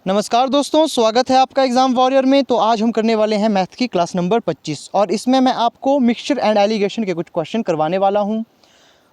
नमस्कार दोस्तों, स्वागत है आपका एग्ज़ाम वॉरियर में। तो आज हम करने वाले हैं मैथ की क्लास नंबर 25 और इसमें मैं आपको मिक्सचर एंड एलिगेशन के कुछ क्वेश्चन करवाने वाला हूं।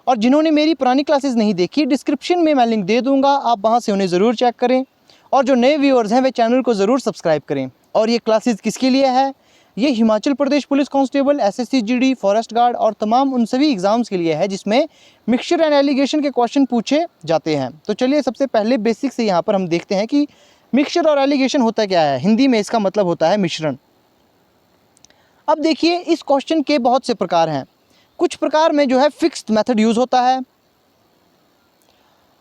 और जिन्होंने मेरी पुरानी क्लासेस नहीं देखी, डिस्क्रिप्शन में मैं लिंक दे दूंगा, आप वहां से उन्हें ज़रूर चेक करें। और जो नए व्यूअर्स हैं वे चैनल को ज़रूर सब्सक्राइब करें। और ये क्लासेस किसके लिए है? ये Himachal Pradesh police constable, SSC GD, forest guard और तमाम उन सभी एग्ज़ाम्स के लिए है जिसमें मिक्सचर एंड एलिगेशन के क्वेश्चन पूछे जाते हैं। तो चलिए सबसे पहले बेसिक से यहाँ पर हम देखते हैं कि मिक्सचर और एलिगेशन होता क्या है। हिंदी में इसका मतलब होता है मिश्रण। अब देखिए, इस क्वेश्चन के बहुत से प्रकार हैं। कुछ प्रकार में जो है फिक्स्ड मेथड यूज़ होता है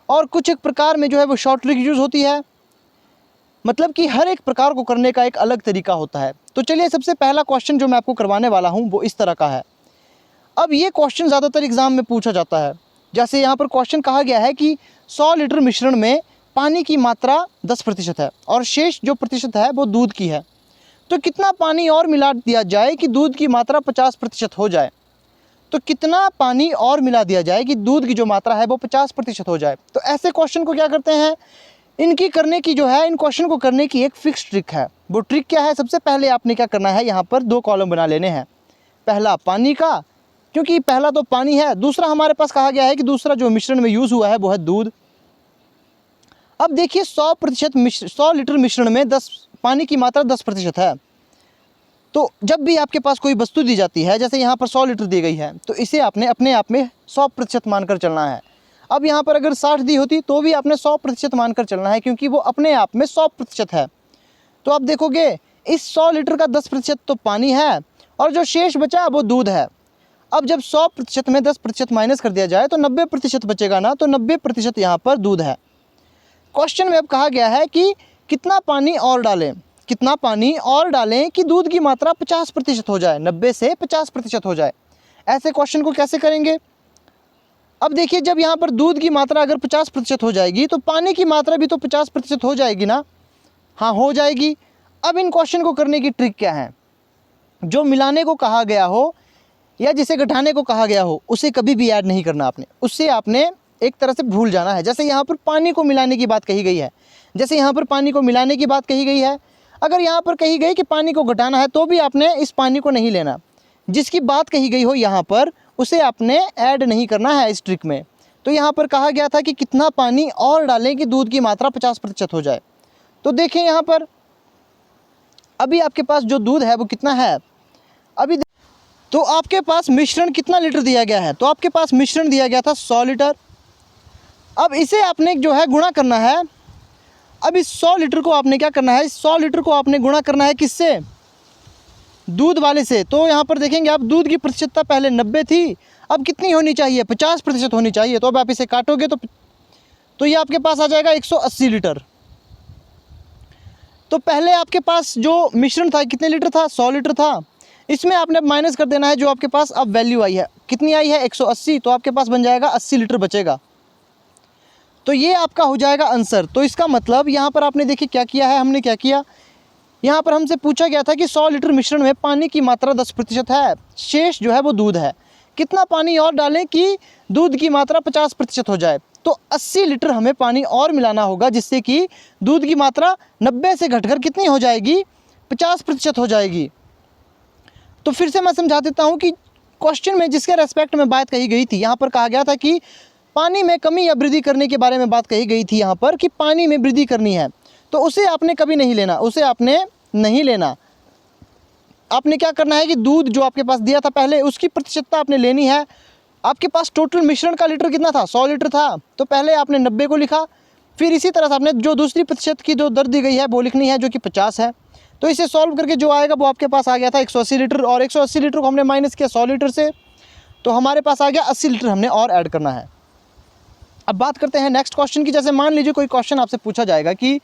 और कुछ एक प्रकार में जो है वो शॉर्ट ट्रिक यूज़ होती है। मतलब कि हर एक प्रकार को करने का एक अलग तरीका होता है। तो चलिए सबसे पहला क्वेश्चन जो मैं आपको करवाने वाला हूँ वो इस तरह का है। अब ये क्वेश्चन ज़्यादातर एग्ज़ाम में पूछा जाता है। जैसे यहाँ पर क्वेश्चन कहा गया है कि 100 लीटर मिश्रण में पानी की मात्रा 10% है और शेष जो प्रतिशत है वो दूध की है। तो कितना पानी और मिला दिया जाए कि दूध की मात्रा 50% हो जाए? तो कितना पानी और मिला दिया जाए कि दूध की जो मात्रा है वो 50% हो जाए? तो ऐसे क्वेश्चन को क्या करते हैं, इनकी करने की जो है, इन क्वेश्चन को करने की एक फिक्स ट्रिक है। वो ट्रिक क्या है? सबसे पहले आपने क्या करना है, यहाँ पर 2 कॉलम बना लेने हैं। पहला पानी का, क्योंकि पहला तो पानी है। दूसरा हमारे पास कहा गया है कि दूसरा जो मिश्रण में यूज़ हुआ है वो है दूध। अब देखिए 100 लीटर मिश्रण में पानी की मात्रा 10% है। तो जब भी आपके पास कोई वस्तु दी जाती है, जैसे यहाँ पर 100 लीटर दी गई है, तो इसे आपने अपने आप में 100% मानकर चलना है। अब यहाँ पर अगर 60 दी होती तो भी आपने 100% मानकर चलना है, क्योंकि वो अपने आप में 100% है। तो आप देखोगे इस 100 लीटर का 10% तो पानी है और जो शेष बचा वो दूध है। अब जब 100% में 10% माइनस कर दिया जाए तो 90% बचेगा ना, तो 90% यहाँ पर दूध है। क्वेश्चन में अब कहा गया है कि कितना पानी और डालें, कितना पानी और डालें कि दूध की मात्रा 50% हो जाए, 90 से 50% हो जाए। ऐसे क्वेश्चन को कैसे करेंगे? अब देखिए, जब यहाँ पर दूध की मात्रा अगर 50% हो जाएगी तो पानी की मात्रा भी तो 50% हो जाएगी ना। हाँ, हो जाएगी। अब इन क्वेश्चन को करने की ट्रिक क्या है? जो मिलाने को कहा गया हो या जिसे घटाने को कहा गया हो उसे कभी भी ऐड नहीं करना आपने, उससे आपने एक तरह से भूल जाना है। जैसे यहाँ पर पानी को मिलाने की बात कही गई है, जैसे यहाँ पर पानी को मिलाने की बात कही गई है, अगर यहाँ पर कही गई कि पानी को घटाना है तो भी आपने इस पानी को नहीं लेना। जिसकी बात कही गई हो यहाँ पर उसे आपने ऐड नहीं करना है इस ट्रिक में। तो यहाँ पर कहा गया था कि कितना पानी और डालें कि दूध की मात्रा 50% हो जाए। तो देखें यहाँ पर अभी आपके पास जो दूध है वो कितना है। अभी तो आपके पास मिश्रण कितना लीटर दिया गया है? तो आपके पास मिश्रण दिया गया था 100 लीटर। अब इसे आपने जो है गुणा करना है। अब इस 100 लीटर को आपने क्या करना है, इस 100 लीटर को आपने गुणा करना है किससे? दूध वाले से। तो यहाँ पर देखेंगे आप, दूध की प्रतिशतता पहले 90 थी, अब कितनी होनी चाहिए? 50% होनी चाहिए। तो अब आप इसे काटोगे तो ये आपके पास आ जाएगा 180 लीटर। तो पहले आपके पास जो मिश्रण था कितने लीटर था? 100 लीटर था। इसमें आपने अब माइनस कर देना है जो आपके पास अब वैल्यू आई है। कितनी आई है? 180। तो आपके पास बन जाएगा 80 लीटर बचेगा। तो ये आपका हो जाएगा आंसर। तो इसका मतलब यहाँ पर आपने देखिए क्या किया है, हमने क्या किया, यहाँ पर हमसे पूछा गया था कि 100 लीटर मिश्रण में पानी की मात्रा 10% है, शेष जो है वो दूध है। कितना पानी और डालें कि दूध की मात्रा 50% हो जाए? तो 80 लीटर हमें पानी और मिलाना होगा, जिससे कि दूध की मात्रा 90 से घटकर कितनी हो जाएगी? 50% हो जाएगी। तो फिर से मैं समझा देता हूँ कि क्वेश्चन में जिसके रेस्पेक्ट में बात कही गई थी, यहाँ पर कहा गया था कि पानी में कमी या वृद्धि करने के बारे में बात कही गई थी। यहाँ पर कि पानी में वृद्धि करनी है, तो उसे आपने कभी नहीं लेना, उसे आपने नहीं लेना। आपने क्या करना है कि दूध जो आपके पास दिया था पहले, उसकी प्रतिशतता आपने लेनी है। आपके पास टोटल मिश्रण का लीटर कितना था? 100 लीटर था। तो पहले आपने 90 को लिखा, फिर इसी तरह से आपने जो दूसरी प्रतिशत की जो दर दी गई है वो लिखनी है, जो कि 50 है। तो इसे सॉल्व करके जो आएगा वो आपके पास आ गया था 180 लीटर, और 180 लीटर को हमने माइनस किया 100 लीटर से, तो हमारे पास आ गया 80 लीटर हमने और ऐड करना है। अब बात करते हैं नेक्स्ट क्वेश्चन की। जैसे मान लीजिए कोई क्वेश्चन आपसे पूछा जाएगा कि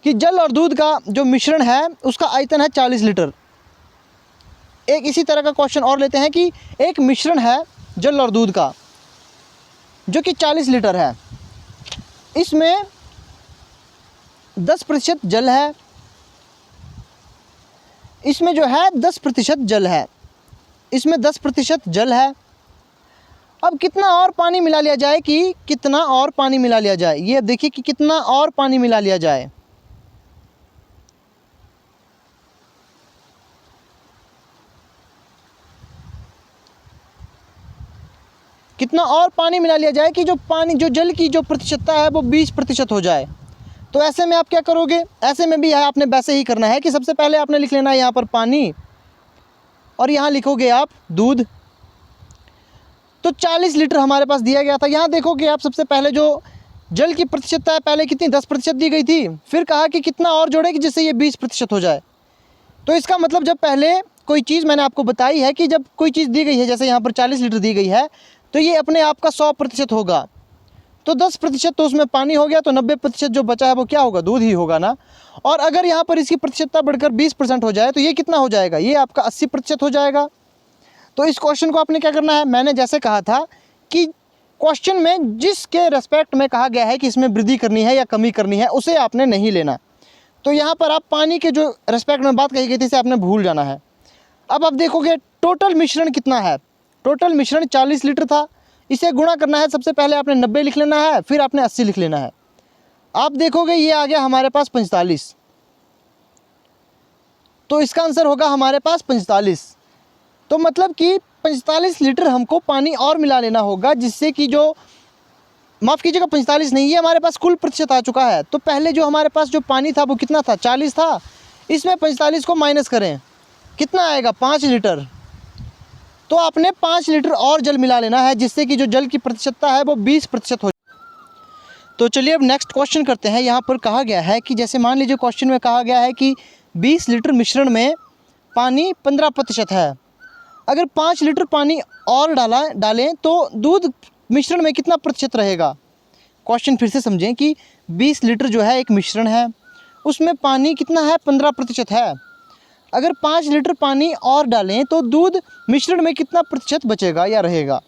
जल और दूध का जो मिश्रण है उसका आयतन है 40 लीटर। एक इसी तरह का क्वेश्चन और लेते हैं कि एक मिश्रण है जल और दूध का जो कि 40 लीटर है, इसमें 10% जल है, इसमें जो है 10% जल है, इसमें 10% जल है। अब कितना और पानी मिला लिया जाए कि कितना और पानी मिला लिया जाए? ये देखिए कि कितना और पानी मिला लिया जाए। कितना और पानी मिला लिया जाए कि जो जल की जो प्रतिशतता है वो 20% हो जाए। तो ऐसे में आप क्या करोगे, ऐसे में भी आपने वैसे ही करना है कि सबसे पहले आपने लिख लेना है यहाँ पर पानी और यहाँ लिखोगे आप दूध। तो 40 लीटर हमारे पास दिया गया था। यहाँ देखोगे आप सबसे पहले जो जल की प्रतिशतता है पहले कितनी 10% दी गई थी, फिर कहा कि कितना और जोड़ेगी जिससे ये 20% हो जाए। तो इसका मतलब जब पहले कोई चीज़ मैंने आपको बताई है कि जब कोई चीज़ दी गई है, जैसे यहाँ पर 40 लीटर दी गई है, तो ये अपने आप का 100% होगा। तो 10% तो उसमें पानी हो गया, तो 90% जो बचा है वो क्या होगा, दूध ही होगा ना। और अगर यहाँ पर इसकी प्रतिशतता बढ़कर 20% हो जाए तो ये कितना हो जाएगा, ये आपका 80% हो जाएगा। तो इस क्वेश्चन को आपने क्या करना है, मैंने जैसे कहा था कि क्वेश्चन में जिसके रेस्पेक्ट में कहा गया है कि इसमें वृद्धि करनी है या कमी करनी है, उसे आपने नहीं लेना। तो यहाँ पर आप पानी के जो रेस्पेक्ट में बात कही गई थी इसे आपने भूल जाना है। अब आप देखोगे टोटल मिश्रण कितना है, टोटल मिश्रण 40 लीटर था, इसे गुणा करना है। सबसे पहले आपने 90 लिख लेना है, फिर आपने 80 लिख लेना है। आप देखोगे ये आ गया हमारे पास 45, तो इसका आंसर होगा हमारे पास 45। तो मतलब कि 45 लीटर हमको पानी और मिला लेना होगा, जिससे कि जो, माफ़ कीजिएगा 45 नहीं, ये हमारे पास कुल प्रतिशत आ चुका है। तो पहले जो हमारे पास जो पानी था वो कितना था, 40 था, इसमें 45 को माइनस करें, कितना आएगा 5 लीटर। तो आपने 5 लीटर और जल मिला लेना है, जिससे कि जो जल की प्रतिशतता है वो 20% हो। तो चलिए अब नेक्स्ट क्वेश्चन करते हैं। यहाँ पर कहा गया है कि जैसे मान लीजिए क्वेश्चन में कहा गया है कि 20 लीटर मिश्रण में पानी 15% है। अगर 5 लीटर पानी और डालें तो दूध मिश्रण में कितना प्रतिशत रहेगा। क्वेश्चन फिर से समझें कि 20 लीटर जो है एक मिश्रण है, उसमें पानी कितना है, 15% है। अगर 5 लीटर पानी और डालें तो दूध मिश्रण में कितना प्रतिशत बचेगा या रहेगा।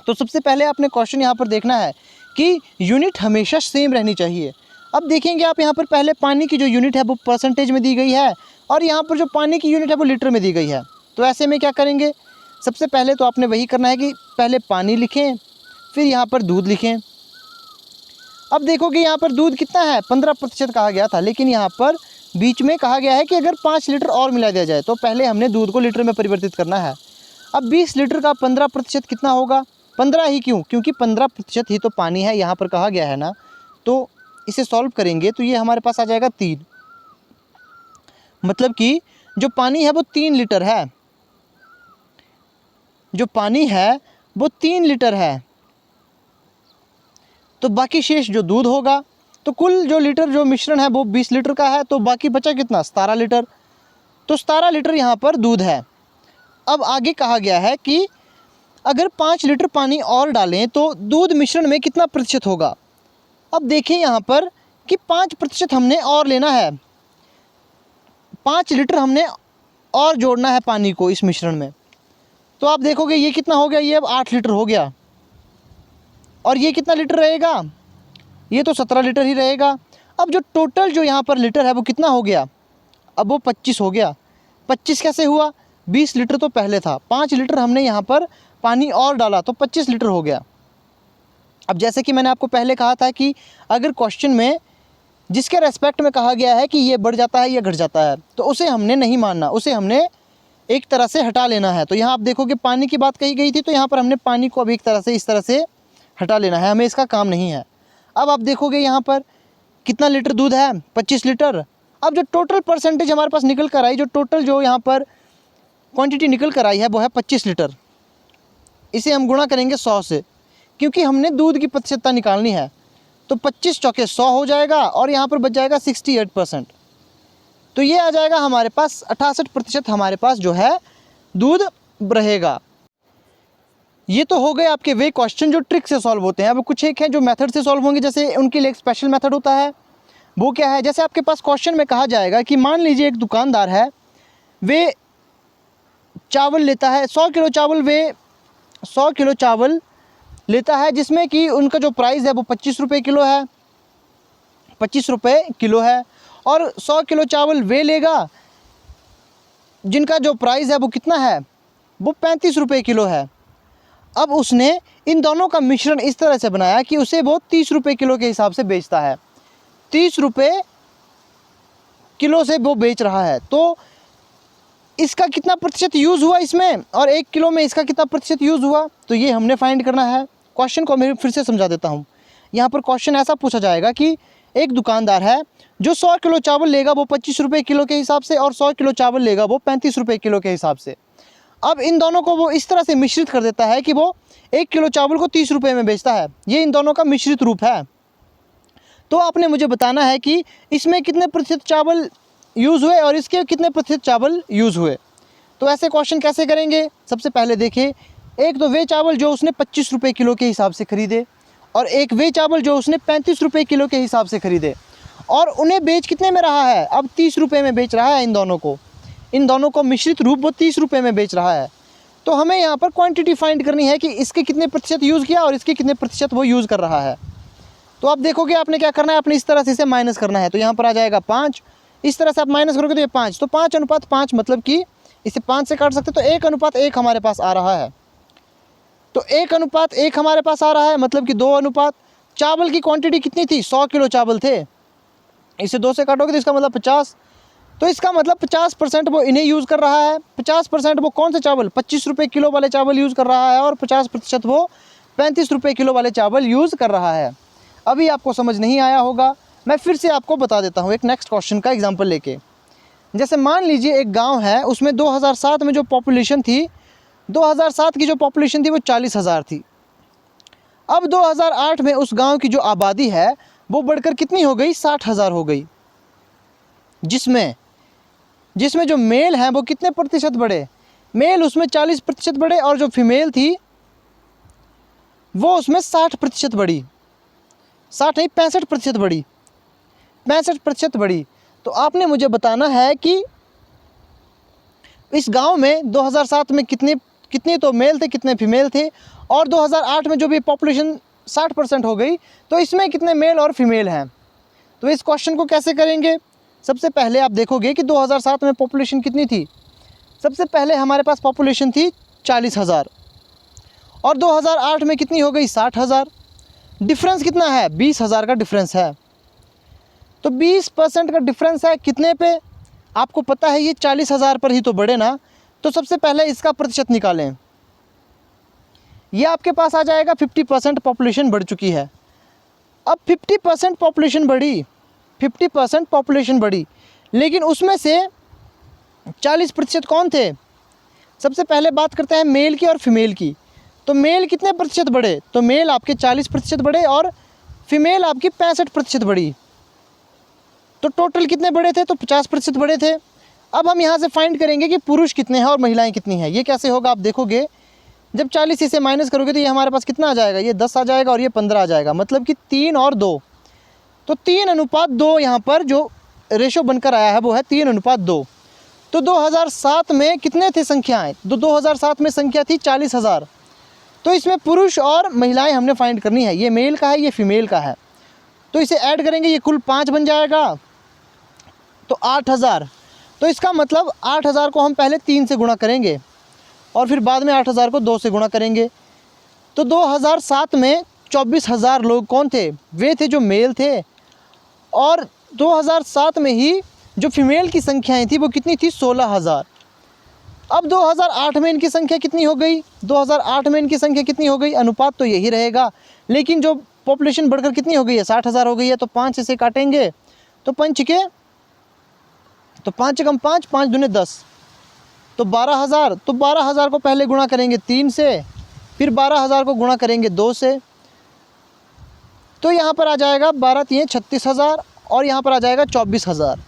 तो सबसे पहले आपने क्वेश्चन यहाँ पर देखना है कि यूनिट हमेशा सेम रहनी चाहिए। अब देखेंगे आप यहाँ पर पहले पानी की जो यूनिट है वो परसेंटेज में दी गई है, और यहाँ पर जो पानी की यूनिट है वो लीटर में दी गई है। तो ऐसे में क्या करेंगे, सबसे पहले तो आपने वही करना है कि पहले पानी लिखें, फिर यहाँ पर दूध लिखें। अब देखोगे यहाँ पर दूध कितना है, 15% कहा गया था, लेकिन यहाँ पर बीच में कहा गया है कि अगर 5 लीटर और मिला दिया जाए, तो पहले हमने दूध को लीटर में परिवर्तित करना है। अब 20 लीटर का 15% कितना होगा, 15 ही क्यों, क्योंकि 15% ही तो पानी है यहाँ पर कहा गया है ना। तो इसे सॉल्व करेंगे तो ये हमारे पास आ जाएगा 3, मतलब कि जो पानी है वो 3 लीटर है, जो पानी है वो 3 लीटर है। तो बाकी शेष जो दूध होगा, तो कुल जो लीटर जो मिश्रण है वो 20 लीटर का है, तो बाकी बचा कितना, 17 लीटर। तो 17 लीटर यहाँ पर दूध है। अब आगे कहा गया है कि अगर 5 लीटर पानी और डालें तो दूध मिश्रण में कितना प्रतिशत होगा। अब देखें यहाँ पर कि 5% हमने और लेना है, 5 लीटर हमने और जोड़ना है पानी को इस मिश्रण में। तो आप देखोगे ये कितना हो गया, ये अब 8 लीटर हो गया, और ये कितना लीटर रहेगा, ये तो 17 लीटर ही रहेगा। अब जो टोटल जो यहाँ पर लीटर है वो कितना हो गया, अब वो 25 हो गया। 25 कैसे हुआ, 20 लीटर तो पहले था, 5 लीटर हमने यहाँ पर पानी और डाला तो 25 लीटर हो गया। अब जैसे कि मैंने आपको पहले कहा था कि अगर क्वेश्चन में जिसके रेस्पेक्ट में कहा गया है कि ये बढ़ जाता है या घट जाता है, तो उसे हमने नहीं मानना, उसे हमने एक तरह से हटा लेना है। तो यहाँ आप देखोगे पानी की बात कही गई थी, तो यहाँ पर हमने पानी को अब एक तरह से इस तरह से हटा लेना है, हमें इसका काम नहीं है। अब आप देखोगे यहाँ पर कितना लीटर दूध है, 25 लीटर। अब जो टोटल परसेंटेज हमारे पास निकल कर आई, जो टोटल जो यहाँ पर क्वांटिटी निकल कर आई है वो है 25 लीटर। इसे हम गुणा करेंगे 100 से, क्योंकि हमने दूध की प्रतिशतता निकालनी है। तो 25 चौके 100 हो जाएगा, और यहाँ पर बच जाएगा 68%। तो ये आ जाएगा हमारे पास 68% हमारे पास जो है दूध रहेगा। ये तो हो गए आपके वे क्वेश्चन जो ट्रिक से सॉल्व होते हैं। अब कुछ एक हैं जो मेथड से सॉल्व होंगे, जैसे उनके लिए एक स्पेशल मेथड होता है। वो क्या है, जैसे आपके पास क्वेश्चन में कहा जाएगा कि मान लीजिए एक दुकानदार है, वे चावल लेता है 100 किलो चावल, वे 100 किलो चावल लेता है, जिसमें कि उनका जो प्राइस है वो 25 रुपये किलो है, 25 रुपये किलो है। और 100 किलो चावल वे लेगा जिनका जो प्राइस है वो कितना है, वो 35 रुपये किलो है। अब उसने इन दोनों का मिश्रण इस तरह से बनाया कि उसे वो 30 रुपये किलो के हिसाब से बेचता है, 30 रुपये किलो से वो बेच रहा है। तो इसका कितना प्रतिशत यूज़ हुआ इसमें और 1 किलो में इसका कितना प्रतिशत यूज़ हुआ, तो ये हमने फाइंड करना है। क्वेश्चन को मैं फिर से समझा देता हूँ। यहाँ पर क्वेश्चन ऐसा पूछा जाएगा कि एक दुकानदार है जो 100 किलो चावल लेगा वो 25 रुपये किलो के हिसाब से, और 100 किलो चावल लेगा वो 35 रुपये किलो के हिसाब से। अब इन दोनों को वो इस तरह से मिश्रित कर देता है कि वो 1 किलो चावल को 30 रुपये में बेचता है। ये इन दोनों का मिश्रित रूप है। तो आपने मुझे बताना है कि इसमें कितने प्रतिशत चावल यूज़ हुए और इसके कितने प्रतिशत चावल यूज़ हुए। तो ऐसे क्वेश्चन कैसे करेंगे? सबसे पहले देखिए, एक तो वे चावल जो उसने 25 रुपये किलो के हिसाब से ख़रीदे, और एक वे चावल जो उसने 35 रुपये किलो के हिसाब से ख़रीदे, और उन्हें बेच कितने में रहा है? अब 30 रुपये में बेच रहा है। इन दोनों को मिश्रित रूप वो 30 रुपये में बेच रहा है। तो हमें यहाँ पर क्वांटिटी फाइंड करनी है कि इसके कितने प्रतिशत यूज़ किया और इसके कितने प्रतिशत वो यूज़ कर रहा है। तो आप देखोगे आपने क्या करना है, आपने इस तरह से इसे माइनस करना है। तो यहाँ पर आ जाएगा 5, इस तरह से आप माइनस करोगे तो ये 5, तो 5:5 मतलब कि इसे 5 से काट सकते, तो 1:1 हमारे पास आ रहा है। तो 1:1 हमारे पास आ रहा है, मतलब कि 2 अनुपात। चावल की क्वांटिटी कितनी थी? 100 किलो चावल थे, इसे 2 से काटोगे तो इसका मतलब 50। तो इसका मतलब 50% वो इन्हें यूज़ कर रहा है। 50% वो कौन से चावल? 25 रुपये किलो वाले चावल यूज़ कर रहा है, और 50% वो 35 रुपये किलो वाले चावल यूज़ कर रहा है। अभी आपको समझ नहीं आया होगा, मैं फिर से आपको बता देता हूँ एक नेक्स्ट क्वेश्चन का एग्जांपल लेके। जैसे मान लीजिए एक गांव है, उसमें 2007 में जो पॉपुलेशन थी, 2007 की जो पॉपुलेशन थी वो 40,000 थी। अब 2008 में उस गांव की जो आबादी है वो बढ़कर कितनी हो गई? 60,000 हो गई। जिसमें जो मेल हैं वो कितने प्रतिशत बढ़े? मेल उसमें 40% बढ़े, और जो फीमेल थी वो उसमें 60% बढ़ी। 60 नहीं, 65% बढ़ी। 65% बढ़ी। तो आपने मुझे बताना है कि इस गांव में 2007 में कितने तो मेल थे, कितने फीमेल थे, और 2008 में जो भी पॉपुलेशन 60% हो गई, तो इसमें कितने मेल और फीमेल हैं। तो इस क्वेश्चन को कैसे करेंगे? सबसे पहले आप देखोगे कि 2007 में पॉपुलेशन कितनी थी। सबसे पहले हमारे पास पॉपुलेशन थी 40,000, और 2008 में कितनी हो गई? 60,000। डिफरेंस कितना है? 20,000 का डिफरेंस है। तो 20% का डिफरेंस है कितने पे? आपको पता है ये 40,000 पर ही तो बढ़े ना। तो सबसे पहले इसका प्रतिशत निकालें। ये आपके पास आ जाएगा 50% पॉपुलेशन बढ़ चुकी है। अब 50% पॉपुलेशन बढ़ी, 50% पॉपुलेशन बढ़ी, लेकिन उसमें से 40% कौन थे? सबसे पहले बात करते हैं मेल की और फीमेल की। तो मेल कितने प्रतिशत बढ़े? तो मेल आपके 40% बढ़े और फीमेल आपकी 65% बढ़ी। तो टोटल कितने बढ़े थे? तो 50% बढ़े थे। अब हम यहाँ से फाइंड करेंगे कि पुरुष कितने हैं और महिलाएं कितनी हैं। ये कैसे होगा आप देखोगे, जब 40 इसे माइनस करोगे तो ये हमारे पास कितना आ जाएगा? ये 10 आ जाएगा और ये 15 आ जाएगा, मतलब कि 3 और 2। तो 3:2 यहाँ पर जो रेशो बनकर आया है वो है 3:2। तो 2007 में कितने थे संख्याएँ? तो 2007 में संख्या थी 40,000। तो इसमें पुरुष और महिलाएं हमने फाइंड करनी है। ये मेल का है, ये फीमेल का है। तो इसे ऐड करेंगे, ये कुल 5 बन जाएगा, तो 8,000। तो इसका मतलब 8,000 को हम पहले 3 से गुणा करेंगे और फिर बाद में 8,000 को 2 से गुणा करेंगे। तो 2007 में 24,000 लोग कौन थे? वे थे जो मेल थे, और 2007 में ही जो फीमेल की संख्याएं थी वो कितनी थी? 16,000। अब 2008 में इनकी संख्या कितनी हो गई? 2008 में इनकी संख्या कितनी हो गई? अनुपात तो यही रहेगा, लेकिन जो पॉपुलेशन बढ़कर कितनी हो गई है? 60,000 हो गई है। तो 5 से काटेंगे तो 5 एकम 5, 5 दूने 10, तो 12,000। तो 12,000 को पहले गुणा करेंगे 3 से, फिर 12,000 को गुणा करेंगे 2 से। तो यहाँ पर आ जाएगा 12×3 36,000, और यहाँ पर आ जाएगा 24,000।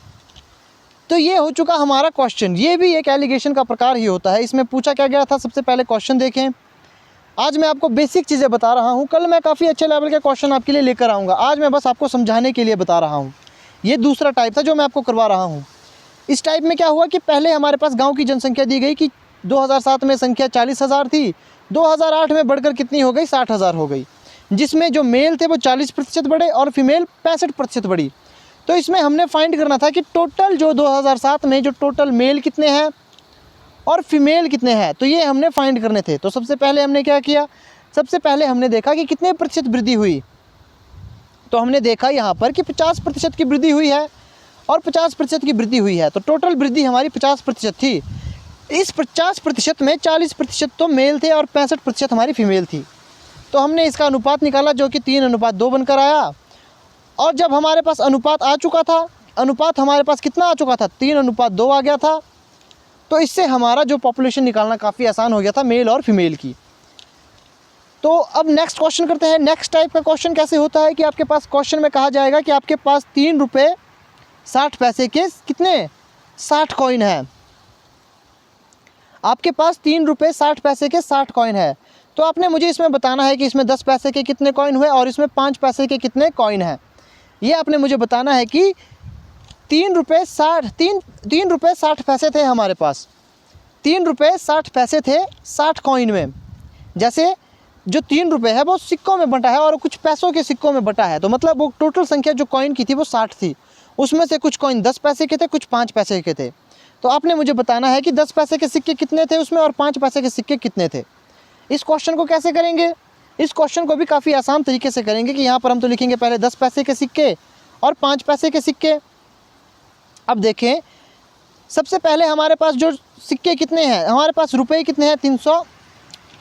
तो ये हो चुका हमारा क्वेश्चन। ये भी एक एलिगेशन का प्रकार ही होता है। इसमें पूछा क्या गया था? सबसे पहले क्वेश्चन देखें। आज मैं आपको बेसिक चीज़ें बता रहा हूँ, कल मैं काफ़ी अच्छे लेवल के क्वेश्चन आपके लिए लेकर आऊँगा। आज मैं बस आपको समझाने के लिए बता रहा हूँ। ये दूसरा टाइप था जो मैं आपको करवा रहा हूँ। इस टाइप में क्या हुआ कि पहले हमारे पास गाँव की जनसंख्या दी गई कि 2007 में संख्या 40,000 थी, 2008 में बढ़कर कितनी हो गई? 60,000 हो गई, जिसमें जो मेल थे वो 40% बढ़े और फीमेल 65% बढ़ी। तो इसमें हमने फाइंड करना था कि टोटल जो 2007 में जो टोटल मेल कितने हैं और फीमेल कितने हैं, तो ये हमने फाइंड करने थे। तो सबसे पहले हमने क्या किया? सबसे पहले हमने देखा कि कितने प्रतिशत वृद्धि हुई। तो हमने देखा यहाँ पर कि 50% की वृद्धि हुई है और 50% की वृद्धि हुई है। तो टोटल वृद्धि हमारी 50% थी। इस 50% में 40% तो मेल थे और 65% हमारी फीमेल थी। तो हमने इसका अनुपात निकाला जो कि 3:2 बनकर आया। और जब हमारे पास अनुपात आ चुका था, अनुपात हमारे पास कितना आ चुका था, 3:2 आ गया था। तो इससे हमारा जो पॉपुलेशन निकालना काफ़ी आसान हो गया था मेल और फीमेल की। तो अब नेक्स्ट क्वेश्चन करते हैं। नेक्स्ट टाइप का क्वेश्चन कैसे होता है कि आपके पास क्वेश्चन में कहा जाएगा कि आपके पास 3 रुपये 60 पैसे के कितने 60 कॉइन है। आपके पास 3 रुपये 60 पैसे के 60 कॉइन है। तो आपने मुझे इसमें बताना है कि इसमें 10 पैसे के कितने कॉइन हुए और इसमें 5 पैसे के कितने कॉइन हैं। ये आपने मुझे बताना है कि 3 रुपये 60 पैसे थे हमारे पास, 3 रुपये 60 पैसे थे 60 कॉइन में। जैसे जो 3 रुपये है वो सिक्कों में बंटा है और कुछ पैसों के सिक्कों में बटा है, तो मतलब वो टोटल संख्या जो कॉइन की थी वो 60 थी। उसमें से कुछ कॉइन 10 पैसे के थे, कुछ 5 पैसे के थे। तो आपने मुझे बताना है कि 10 पैसे के सिक्के कितने थे उसमें और 5 पैसे के सिक्के कितने थे। इस क्वेश्चन को कैसे करेंगे? इस क्वेश्चन को भी काफ़ी आसान तरीके से करेंगे कि यहाँ पर हम तो लिखेंगे पहले 10 पैसे के सिक्के और 5 पैसे के सिक्के। अब देखें, सबसे पहले हमारे पास जो सिक्के कितने हैं, हमारे पास रुपए कितने हैं,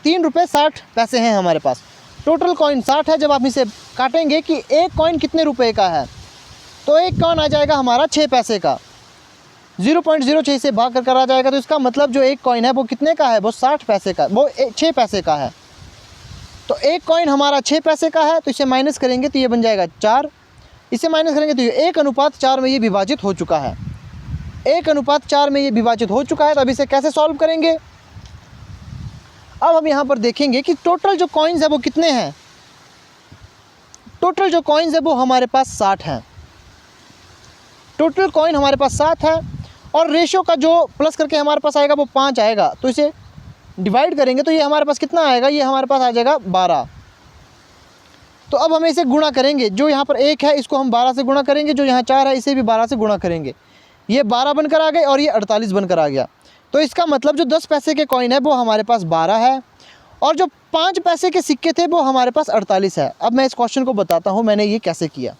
3 रुपये 60 पैसे हैं हमारे पास। टोटल कॉइन 60 है। जब आप इसे काटेंगे कि एक कॉइन कितने रुपए का है, तो एक कॉइन आ जाएगा हमारा 6 पैसे का, 0.06 से भाग कर आ जाएगा। तो इसका मतलब जो एक कॉइन है वो कितने का है, वो 60 पैसे का, वो 6 पैसे का है। तो एक कॉइन हमारा 6 पैसे का है, तो इसे माइनस करेंगे तो ये बन जाएगा 4। इसे माइनस करेंगे तो ये 1:4 में ये विभाजित हो चुका है, 1:4 में ये विभाजित हो चुका है। तो अब इसे कैसे सॉल्व करेंगे? अब हम यहाँ पर देखेंगे कि टोटल जो कॉइन्स है वो कितने हैं। टोटल जो कॉइन्स है वो हमारे पास 60 हैं। टोटल कॉइन हमारे पास 60 है और रेशो का जो प्लस करके हमारे पास आएगा वो 5 आएगा। तो इसे डिवाइड करेंगे तो ये हमारे पास कितना आएगा, ये हमारे पास आ जाएगा 12। तो अब हमें इसे गुणा करेंगे, जो यहाँ पर 1 है इसको हम 12 से गुणा करेंगे, जो यहाँ 4 है इसे भी 12 से गुणा करेंगे। ये 12 बनकर आ गए और ये 48 बनकर आ गया। तो इसका मतलब जो 10 पैसे के कॉइन है वो हमारे पास 12 है और जो 5 पैसे के सिक्के थे वो हमारे पास 48 है। अब मैं इस क्वेश्चन को बताता हूँ मैंने ये कैसे किया।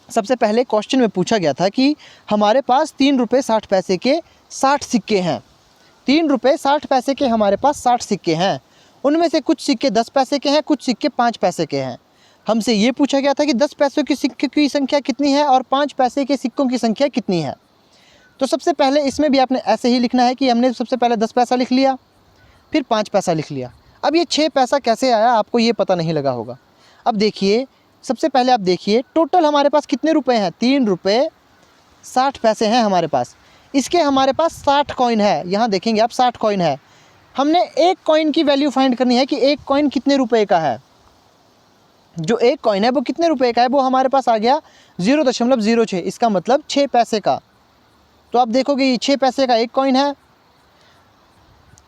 सबसे पहले क्वेश्चन में पूछा गया था कि हमारे पास 3 रुपये 60 पैसे के 60 सिक्के हैं। 3 रुपये 60 पैसे के हमारे पास 60 सिक्के हैं। उनमें से कुछ सिक्के 10 पैसे के हैं, कुछ सिक्के 5 पैसे के हैं। हमसे ये पूछा गया था कि 10 पैसों के सिक्के की संख्या कितनी है और 5 पैसे के सिक्कों की संख्या कितनी है। तो सबसे पहले इसमें भी आपने ऐसे ही लिखना है कि हमने सबसे पहले 10 पैसा लिख लिया, फिर 5 पैसा लिख लिया। अब ये 6 पैसा कैसे आया आपको ये पता नहीं लगा होगा। अब देखिए, सबसे पहले आप देखिए टोटल हमारे पास कितने रुपए हैं, 3 रुपये 60 पैसे हैं हमारे पास। इसके हमारे पास 60 कॉइन है। यहाँ देखेंगे आप 60 कॉइन है। हमने एक कॉइन की वैल्यू फाइंड करनी है कि एक कॉइन कितने रुपए का है। जो एक कॉइन है वो कितने रुपए का है, वो हमारे पास आ गया 0.06। इसका मतलब 6 पैसे का। तो आप देखोगे ये 6 पैसे का एक कॉइन है।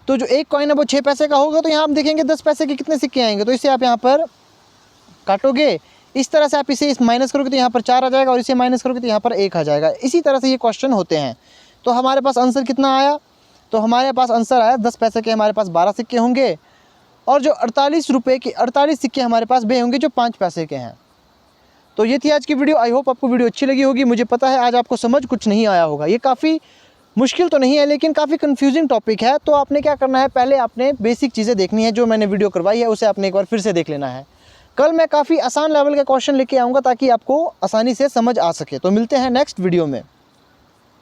तो जो एक कॉइन है वो 6 पैसे का होगा। तो यहाँ आप देखेंगे 10 पैसे के कितने सिक्के आएंगे। तो इसे आप यहाँ पर काटोगे, इस तरह से आप इसे माइनस करोगे तो यहाँ पर 4 आ जाएगा और इसे माइनस करोगे तो यहाँ पर 1 आ जाएगा। इसी तरह से ये क्वेश्चन होते हैं। तो हमारे पास आंसर कितना आया, तो हमारे पास आंसर आया 10 पैसे के हमारे पास 12 सिक्के होंगे और जो 48 रुपये के 48 सिक्के हमारे पास वे होंगे जो 5 पैसे के हैं। तो ये थी आज की वीडियो। आई होप आपको वीडियो अच्छी लगी होगी। मुझे पता है आज आपको समझ कुछ नहीं आया होगा। ये काफ़ी मुश्किल तो नहीं है लेकिन काफ़ी कन्फ्यूजिंग टॉपिक है। तो आपने क्या करना है, पहले आपने बेसिक चीज़ें देखनी है। जो मैंने वीडियो करवाई है उसे आपने एक बार फिर से देख लेना है। कल मैं काफ़ी आसान लेवल के क्वेश्चन लेके आऊँगा ताकि आपको आसानी से समझ आ सके। तो मिलते हैं नेक्स्ट वीडियो में।